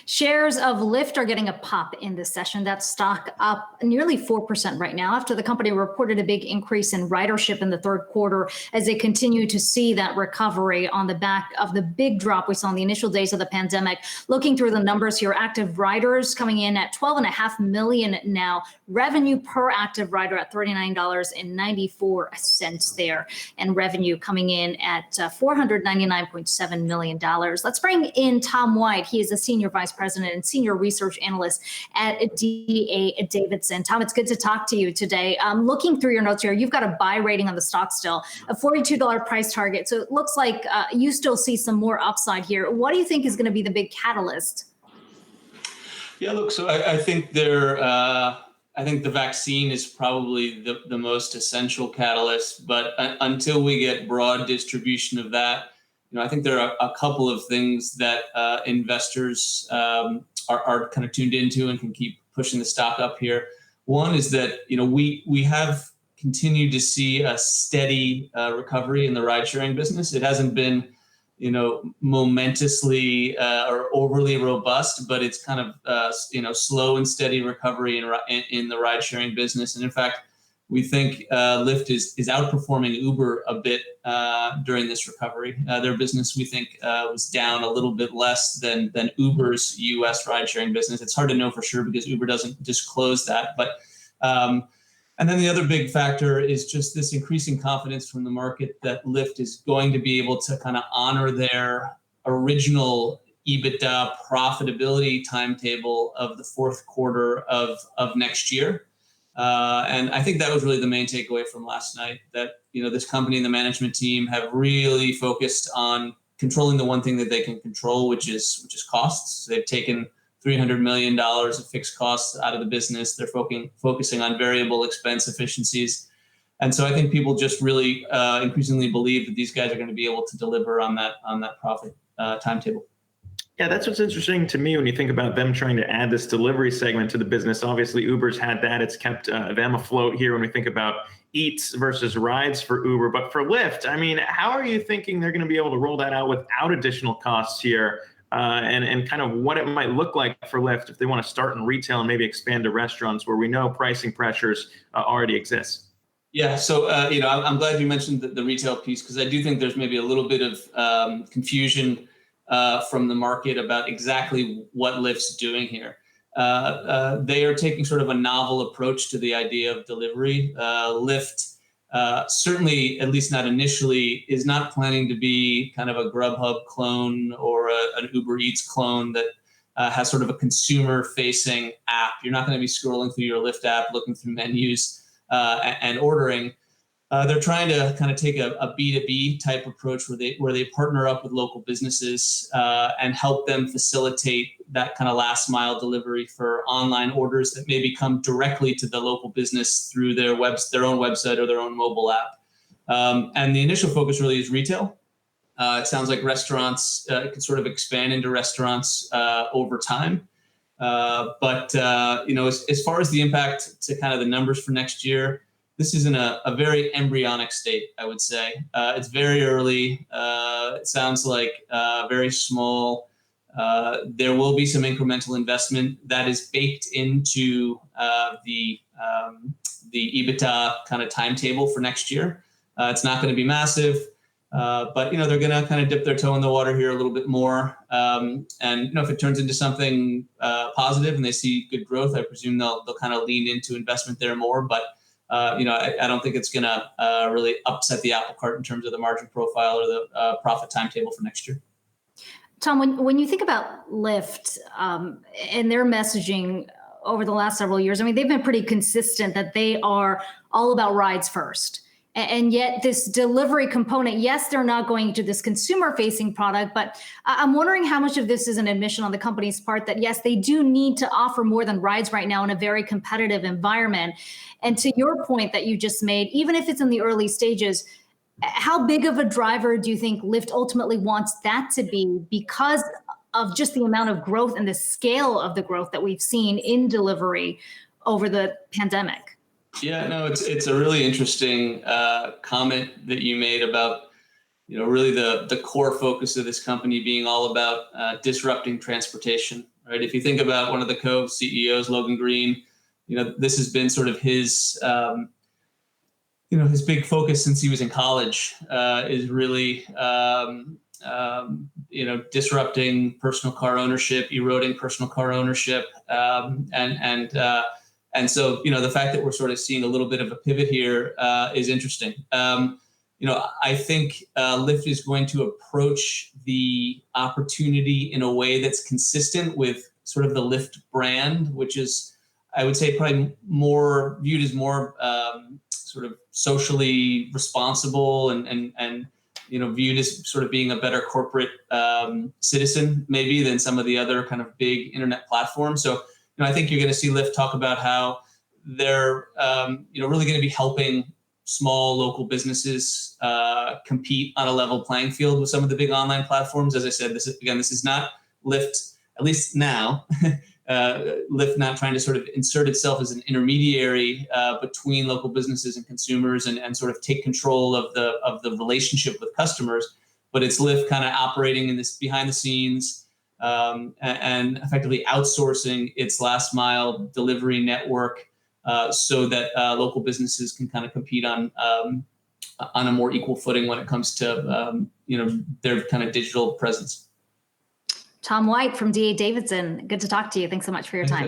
Shares of Lyft are getting a pop in this session. That stock up nearly 4% right now after the company reported a big increase in ridership in the third quarter as they continue to see that recovery on the back of the big drop we saw in the initial days of the pandemic. Looking through the numbers here, active riders coming in at 12.5 million now. Revenue per active rider at $39.94 there, and revenue coming in at $499.7 million. Let's bring in Tom White. He is a senior vice president and senior research analyst at DA Davidson. Tom, it's good to talk to you today. Looking through your notes here, you've got a buy rating on the stock still, a $42 price target. So it looks like you still see some more upside here. What do you think is going to be the big catalyst? Yeah, look, so I think I think the vaccine is probably the most essential catalyst, but until we get broad distribution of that, I think there are a couple of things that investors are kind of tuned into and can keep pushing the stock up here. One is that we have continued to see a steady recovery in the ride-sharing business. It hasn't been momentously or overly robust, but it's kind of slow and steady recovery in the ride-sharing business. And in fact, we think Lyft is outperforming Uber a bit during this recovery. Their business, we think, was down a little bit less than Uber's U.S. ride-sharing business. It's hard to know for sure because Uber doesn't disclose that. But and then the other big factor is just this increasing confidence from the market that Lyft is going to be able to kind of honor their original EBITDA profitability timetable of the fourth quarter of next year. And I think that was really the main takeaway from last night, that this company and the management team have really focused on controlling the one thing that they can control, which is costs. They've taken $300 million of fixed costs out of the business. They're focusing on variable expense efficiencies. And so I think people just really increasingly believe that these guys are going to be able to deliver on that profit timetable. Yeah, that's what's interesting to me when you think about them trying to add this delivery segment to the business. Obviously, Uber's had that. It's kept them afloat here when we think about Eats versus rides for Uber. But for Lyft, I mean, how are you thinking they're going to be able to roll that out without additional costs here? And kind of what it might look like for Lyft if they want to start in retail and maybe expand to restaurants where we know pricing pressures already exist. Yeah, so I'm glad you mentioned the retail piece, because I do think there's maybe a little bit of confusion from the market about exactly what Lyft's doing here. They are taking sort of a novel approach to the idea of delivery. Lyft, certainly, at least not initially, is not planning to be kind of a Grubhub clone or an Uber Eats clone that has sort of a consumer-facing app. You're not going to be scrolling through your Lyft app, looking through menus and ordering. They're trying to kind of take a B2B type approach where they partner up with local businesses and help them facilitate that kind of last mile delivery for online orders that maybe come directly to the local business through their own website or their own mobile app. And the initial focus really is retail. It sounds like restaurants can sort of expand into restaurants over time. But as far as the impact to kind of the numbers for next year, this is in a very embryonic state, I would say. It's very early. It sounds like very small. There will be some incremental investment that is baked into the EBITDA kind of timetable for next year. It's not going to be massive, but they're going to kind of dip their toe in the water here a little bit more. And if it turns into something positive and they see good growth, I presume they'll kind of lean into investment there more. But I don't think it's going to really upset the apple cart in terms of the margin profile or the profit timetable for next year. Tom, when you think about Lyft and their messaging over the last several years, I mean, they've been pretty consistent that they are all about rides first. And yet this delivery component, yes, they're not going to this consumer-facing product, but I'm wondering how much of this is an admission on the company's part that, yes, they do need to offer more than rides right now in a very competitive environment. And to your point that you just made, even if it's in the early stages, how big of a driver do you think Lyft ultimately wants that to be because of just the amount of growth and the scale of the growth that we've seen in delivery over the pandemic? Yeah, no, it's a really interesting comment that you made about, really the core focus of this company being all about disrupting transportation. right? If you think about one of the co-CEOs, Logan Green, this has been sort of his, his big focus since he was in college is really, disrupting personal car ownership, eroding personal car ownership, and so, the fact that we're sort of seeing a little bit of a pivot here is interesting. I think Lyft is going to approach the opportunity in a way that's consistent with sort of the Lyft brand, which is, I would say, probably more viewed as more sort of socially responsible and viewed as sort of being a better corporate citizen maybe than some of the other kind of big internet platforms. So, I think you're going to see Lyft talk about how they're, really going to be helping small local businesses compete on a level playing field with some of the big online platforms. As I said, this is not Lyft, at least now, Lyft not trying to sort of insert itself as an intermediary between local businesses and consumers and sort of take control of the relationship with customers, but it's Lyft kind of operating in this behind the scenes and effectively outsourcing its last mile delivery network so that local businesses can kind of compete on a more equal footing when it comes to their kind of digital presence. Tom White from D.A. Davidson, good to talk to you. Thanks so much for your time.